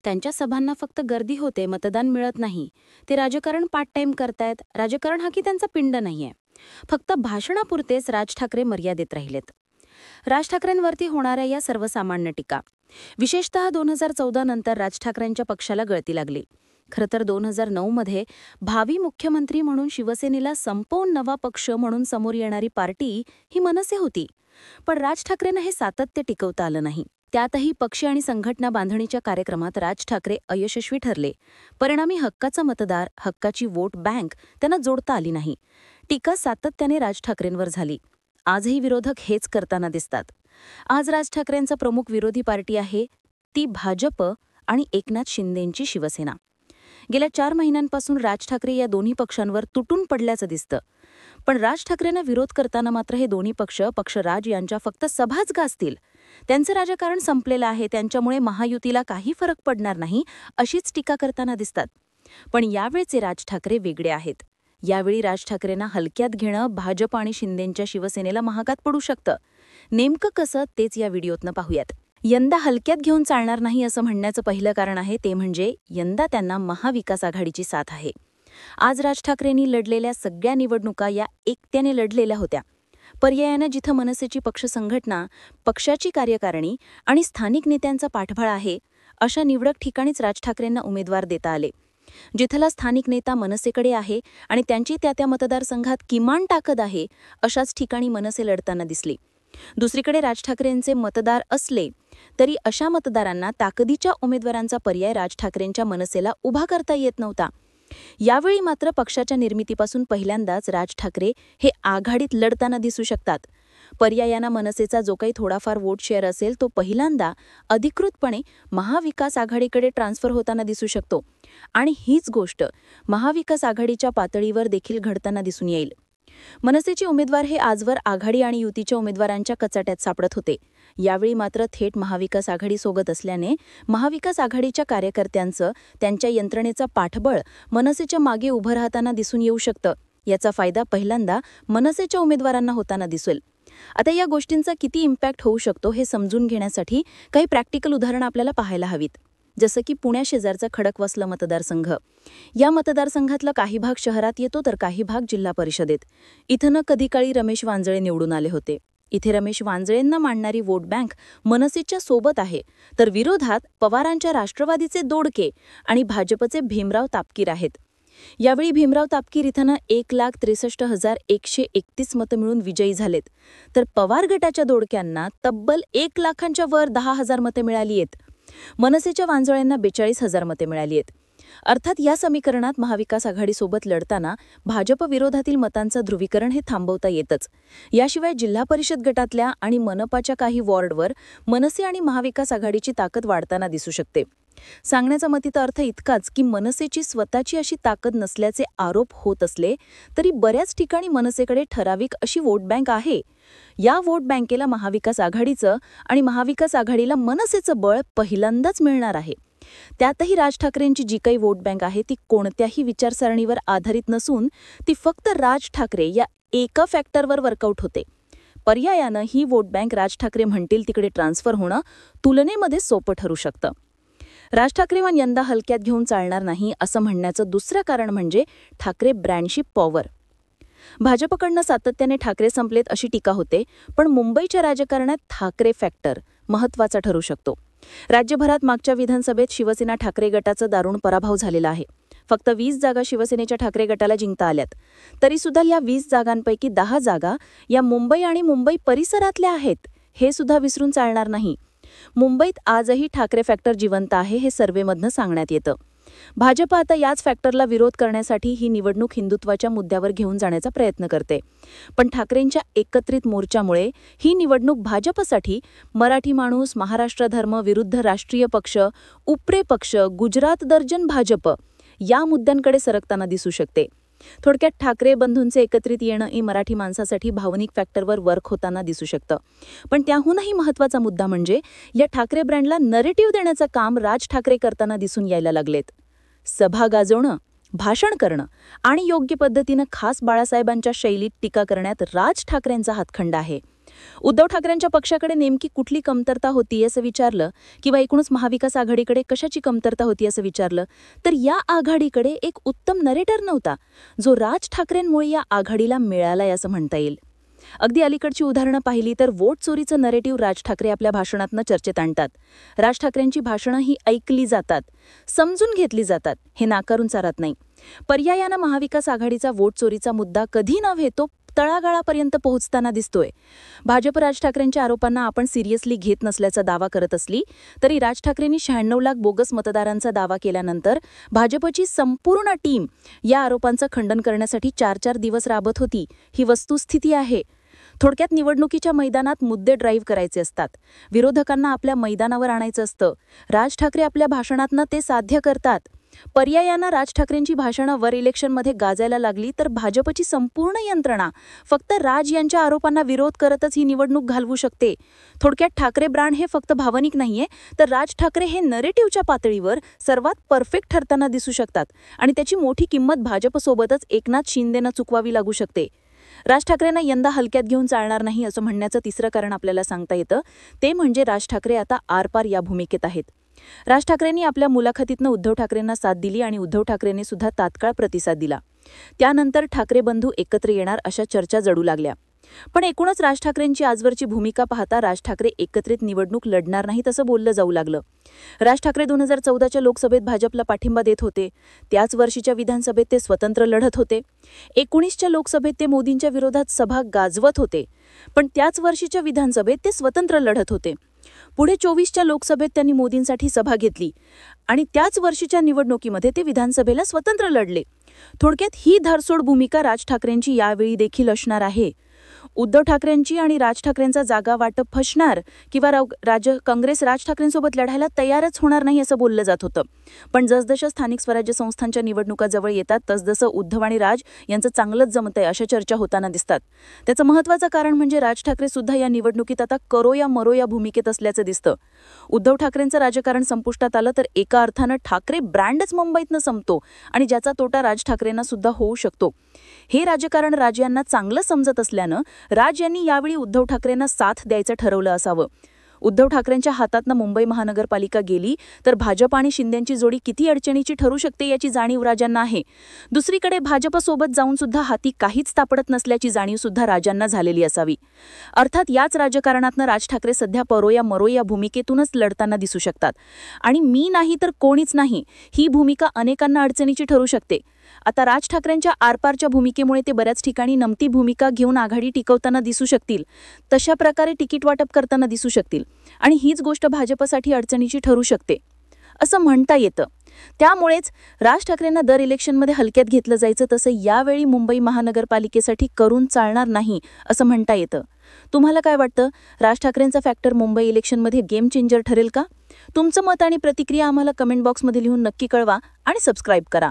त्यांच्या सभांना फक्त गर्दी होते, मतदान मिळत नाही. ते राजकारण पार्ट टाइम करतायत. राजकारण हा की त्यांचा पिंड नाहीये. फक्त भाषणापुरतेच राज ठाकरे मर्यादित राहिलेत. राज ठाकरेंवरती होणाऱ्या या सर्वसामान्य टीका विशेषतः 2014 नंतर राज ठाकरेंच्या पक्षाला गळती लागली. खरं तर 2009 मध्ये भावी मुख्यमंत्री म्हणून शिवसेनेला संपवून नवा पक्ष म्हणून समोर येणारी पार्टी ही मनसे होती. पण राज ठाकरेंना हे सातत्य टिकवता आलं नाही. त्यातही पक्ष आणि संघटना बांधणीच्या कार्यक्रमात राज ठाकरे अयशस्वी ठरले. परिणामी हक्काचा मतदार, हक्काची वोट बँक त्यांना जोडता आली नाही. टीका सातत्याने राज ठाकरेंवर झाली. आजही विरोधक हेच करताना दिसतात. आज राज ठाकरेंचा प्रमुख विरोधी पार्टी आहे ती भाजप आणि एकनाथ शिंदेंची शिवसेना. गेल्या 4 महिन्यांपासून राज ठाकरे या दोन्ही पक्षांवर तुटून पडल्याचं दिसतं. पण राज ठाकरेंना विरोध करताना मात्र हे दोन्ही पक्षराज यांच्या फक्त सभाच गाजतील. त्यांचं राजकारण संपलेलं आहे, त्यांच्यामुळे महायुतीला काही फरक पडणार नाही, अशीच टीका करताना दिसतात. पण यावेळचे राज ठाकरे वेगळे आहेत. यावेळी राज ठाकरेंना हलक्यात घेणं भाजप आणि शिंदेंच्या शिवसेनेला महागात पडू शकतं. नेमकं कसं तेच या व्हिडिओतनं पाहूयात. यंदा हलक्यात घेऊन चालणार नाही असं म्हणण्याचं पहिलं कारण आहे ते म्हणजे यंदा त्यांना महाविकास आघाडीची साथ आहे. आज राज ठाकरेंनी लढलेल्या सगळ्या निवडणुका या एकट्याने लढलेल्या होत्या. पर्यायानं जिथं मनसेची पक्ष संघटना, पक्षाची कार्यकारिणी आणि स्थानिक नेत्यांचा पाठबळ आहे, अशा निवडक ठिकाणीच राज ठाकरेंना उमेदवार देता आले. जिथला स्थानिक नेता मनसेकडे आहे आणि त्यांची त्या मतदारसंघात किमान ताकद आहे, अशाच ठिकाणी मनसे लढताना दिसली. दुसरीकडे राज ठाकरेंचे मतदार असले तरी अशा मतदारांना ताकदीच्या उमेदवारांचा पर्याय राज ठाकरेंच्या मनसेला उभा करता येत नव्हता. यावेळी मात्र पक्षाच्या निर्मितीपासून पहिल्यांदाच राज ठाकरे हे आघाडीत लढताना दिसू शकतात. पर्यायानं मनसेचा जो काही थोडाफार वोट शेअर असेल तो पहिल्यांदा अधिकृतपणे महाविकास आघाडीकडे ट्रान्सफर होताना दिसू शकतो. आणि हीच गोष्ट महाविकास आघाडीच्या पातळीवर देखील घडताना दिसून येईल. मनसेचे उमेदवार हे आजवर आघाडी आणि युतीच्या उमेदवारांच्या कचाट्यात सापडत होते. यावेळी मात्र थेट महाविकास आघाडीसोबत असल्याने महाविकास आघाडीच्या कार्यकर्त्यांचं, त्यांच्या यंत्रणेचा पाठबळ मनसेच्या मागे उभं राहताना दिसून येऊ शकतं. याचा फायदा पहिल्यांदा मनसेच्या उमेदवारांना होताना दिसेल. आता या गोष्टींचा किती इम्पॅक्ट होऊ शकतो हे समजून घेण्यासाठी काही प्रॅक्टिकल उदाहरणं आपल्याला पाहायला हवीत. जसं की पुण्याशेजारचा खडकवासला मतदारसंघ. या मतदारसंघातला काही भाग शहरात येतो तर काही भाग जिल्हा परिषदेत. इथं कधी काळी रमेश वांजळे निवडून आले होते. इथे रमेश वांजळेंना मांडणारी वोट बँक मनसेच्या सोबत आहे, तर विरोधात पवारांच्या राष्ट्रवादीचे दोडके आणि भाजपचे भीमराव तापकीर आहेत. यावेळी भीमराव तापकीर इथं 1,63,131 मतं मिळून विजयी झालेत, तर पवार गटाच्या दोडक्यांना तब्बल 1 लाखांच्या वर 10,000 मतं मिळाली आहेत. मनसेच्या वांजळ्यांना 42,000 मते मिळाली आहेत. अर्थात या समीकरणात महाविकास आघाडीसोबत लढताना भाजप विरोधातील मतांचं ध्रुवीकरण हे थांबवता येतच. याशिवाय जिल्हा परिषद गटातल्या आणि मनपाच्या काही वॉर्डवर मनसे आणि महाविकास आघाडीची ताकद वाढताना दिसू शकते. सांगण्याचा मतीचा अर्थ इतकाच की मनसेची स्वतःची अशी ताकद नसल्याचे आरोप होत असले तरी बऱ्याच ठिकाणी मनसेकडे ठराविक अशी वोट बँक आहे. या वोट बँकेला महाविकास आघाडीचं आणि महाविकास आघाडीला मनसेचं बळ पहिल्यांदाच मिळणार आहे. त्यातही राज ठाकरेंची जी काही वोट बँक आहे ती कोणत्याही विचारसरणीवर आधारित नसून ती फक्त राज ठाकरे या एका फॅक्टरवर वर्कआउट होते. पर्यायानं ही वोट बँक राज ठाकरे म्हणतील तिकडे ट्रान्सफर होणं तुलनेमध्ये सोपं ठरू शकतं. राज ठाकरेंना यंदा हलक्यात घेऊन चालणार नाही असं म्हणण्याचं दुसरं कारण म्हणजे ठाकरे ब्रँडची पॉवर. भाजपकडनं सातत्याने ठाकरे संपलेत अशी टीका होते, पण मुंबईच्या राजकारणात ठाकरे फॅक्टर महत्त्वाचा ठरू शकतो. राज्यभरात मागच्या विधानसभेत शिवसेना ठाकरे गटाचा दारुण पराभव झालेला आहे. फक्त 20 जागा शिवसेनेच्या ठाकरे गटाला जिंकता आल्यात. तरीसुद्धा या 20 जागांपैकी 10 जागा या मुंबई आणि मुंबई परिसरातल्या आहेत, हे सुद्धा विसरून चालणार नाही. मुंबईत आजही ठाकरे फॅक्टर जिवंत आहे हे सर्व्हेमधनं सांगण्यात येतं. भाजप आता याच फॅक्टरला विरोध करण्यासाठी ही निवडणूक हिंदुत्वाच्या मुद्द्यावर घेऊन जाण्याचा प्रयत्न करते. पण ठाकरेंच्या एकत्रित मोर्चामुळे ही निवडणूक भाजपसाठी मराठी माणूस, महाराष्ट्र धर्म विरुद्ध राष्ट्रीय पक्ष, उपरे पक्ष, गुजरात दर्जन भाजप या मुद्द्यांकडे सरकताना दिसू शकते. थोडक्यात ठाकरे बंधूंचे एकत्रित येणं ही मराठी माणसासाठी भावनिक फॅक्टरवर वर्क होताना दिसू शकतं. पण त्याहूनही महत्त्वाचा मुद्दा म्हणजे या ठाकरे ब्रँडला नरेटिव्ह देण्याचं काम राज ठाकरे करताना दिसून यायला लागलेत. सभा गाजवणं, भाषण करणं आणि योग्य पद्धतीनं खास बाळासाहेबांच्या शैलीत टीका करण्यात राज ठाकरेंचा हातखंडा आहे. उद्धव ठाकरेंच्या पक्षाकडे नेमकी कुठली कमतरता होती असं विचारलं, किंवा एकूणच महाविकास आघाडीकडे कशाची कमतरता होती असं विचारलं, तर या आघाडीकडे एक उत्तम नरेटर नव्हता, जो राज ठाकरेंमुळे या आघाडीला मिळालाय असं म्हणता येईल. अगदी अलीकडची उदाहरणं पाहिली तर वोट चोरीचं नरेटिव्ह राज ठाकरे आपल्या भाषणातनं चर्चेत आणतात. राज ठाकरेंची भाषणं ही ऐकली जातात, समजून घेतली जातात, हे नाकारून चालत नाही. पर्यायानं महाविकास आघाडीचा वोट चोरीचा मुद्दा कधी नव्हे तो तळागाळापर्यंत पोहोचताना दिसतोय. भाजप राज ठाकरेंच्या आरोपांना आपण सिरियसली घेत नसल्याचा दावा करत असली तरी राज ठाकरेंनी 96 लाख बोगस मतदारांचा दावा केल्यानंतर भाजपची संपूर्ण टीम या आरोपांचं खंडन करण्यासाठी 4-4 दिवस राबत होती. ही वस्तुस्थिती आहे. थोडक्यात निवडणुकीच्या मैदानात मुद्दे ड्राईव्ह करायचे असतात, विरोधकांना आपल्या मैदानावर आणायचं असतं. राज ठाकरे आपल्या भाषणातनं ते साध्य करतात. पर्यायानं राज ठाकरेंची भाषणं वर इलेक्शनमध्ये गाजायला लागली तर भाजपची संपूर्ण यंत्रणा फक्त राज यांच्या आरोपांना विरोध करतच ही निवडणूक घालवू शकते. थोडक्यात ठाकरे ब्रँड हे फक्त भावनिक नाहीये, तर राज ठाकरे हे नरेटिव्हच्या पातळीवर सर्वात परफेक्ट ठरताना दिसू शकतात आणि त्याची मोठी किंमत भाजपसोबतच एकनाथ शिंदेनं चुकवावी लागू शकते. राज ठाकरेंना यंदा हलक्यात घेऊन चालणार नाही असं म्हणण्याचं तिसरं कारण आपल्याला सांगता येतं, ते म्हणजे राज ठाकरे आता आरपार या भूमिकेत आहेत. राज ठाकरेंनी आपल्या मुलाखतीतनं उद्धव ठाकरेंना साथ दिली आणि उद्धव ठाकरेंनी सुद्धा तात्काळ प्रतिसाद दिला. त्यानंतर ठाकरे बंधू एकत्र येणार अशा चर्चा जडू लागल्या. पण एकूणच राज ठाकरेंची आजवरची भूमिका पाहता राज ठाकरे एकत्रित निवडणूक लढणार नाहीत असं बोललं जाऊ लागलं. राज ठाकरे 2014च्या लोकसभेत भाजपला पाठिंबा देत होते. त्याच वर्षीच्या विधानसभेत ते स्वतंत्र लढत होते. 19च्या लोकसभेत ते मोदींच्या विरोधात सभा गाजवत होते. पण त्याच वर्षीच्या विधानसभेत ते स्वतंत्र लढत होते. पुढे 24च्या लोकसभेत त्यांनी मोदींसाठी सभा घेतली आणि त्याच वर्षीच्या निवडणुकीमध्ये ते विधानसभेला स्वतंत्र लढले. थोडक्यात ही धारसोड भूमिका राज ठाकरेंची यावेळी देखील असणार आहे. उद्धव ठाकरेंची आणि राज ठाकरेंचा जागा वाटप फसणार किंवा काँग्रेस राज ठाकरेंसोबत लढायला तयारच होणार नाही असं बोललं जात होतं. पण जसजशा स्थानिक स्वराज्य संस्थांच्या निवडणुका जवळ येतात तसजसं उद्धव आणि राज यांचं चांगलंच जमतंय अशा चर्चा होताना दिसतात. त्याचं महत्त्वाचं कारण म्हणजे राज ठाकरे सुद्धा या निवडणुकीत आता करो या मरो या भूमिकेत असल्याचं दिसतं. उद्धव ठाकरेंचं राजकारण संपुष्टात आलं तर एका अर्थानं ठाकरे ब्रँडच मुंबईतनं संपतो आणि ज्याचा तोटा राज ठाकरेंना सुद्धा होऊ शकतो. हे राजकारण राज यांना चांगलं समजत असल्यानं राज यांनी यावेळी उद्धव ठाकरेंना साथ द्यायचं ठरवलं असावं. उद्धव ठाकरेंच्या हातातनं मुंबई महानगरपालिका गेली तर भाजप आणि शिंदेंची जोडी किती अडचणीची ठरू शकते याची जाणीव राजांना आहे. दुसरीकडे भाजपसोबत जाऊन सुद्धा हाती काहीच तापडत नसल्याची जाणीव सुद्धा राजांना झालेली असावी. अर्थात याच राजकारणातनं राज ठाकरे सध्या परो या मरो या भूमिकेतूनच लढताना दिसू शकतात आणि मी नाही तर कोणीच नाही ही भूमिका अनेकांना अडचणीची ठरू शकते. आता राज ठाकरेंच्या आरपारच्या भूमिकेमुळे ते बऱ्याच ठिकाणी नमती भूमिका घेऊन आघाडी टिकवताना दिसू शकतील, तशा प्रकारे तिकीट वाटप करताना दिसू शकतील आणि हीच गोष्ट भाजपसाठी अडचणीची ठरू शकते असं म्हणता येतं. त्यामुळेच राज ठाकरेंना दर इलेक्शनमध्ये हलक्यात घेतलं जायचं तसं यावेळी मुंबई महानगरपालिकेसाठी करून चालणार नाही असं म्हणता येतं. तुम्हाला काय वाटतं? राज ठाकरेंचा फॅक्टर मुंबई इलेक्शनमध्ये गेम चेंजर ठरेल का? तुमचं मत आणि प्रतिक्रिया आम्हाला कमेंट बॉक्समध्ये लिहून नक्की कळवा आणि सबस्क्राईब करा.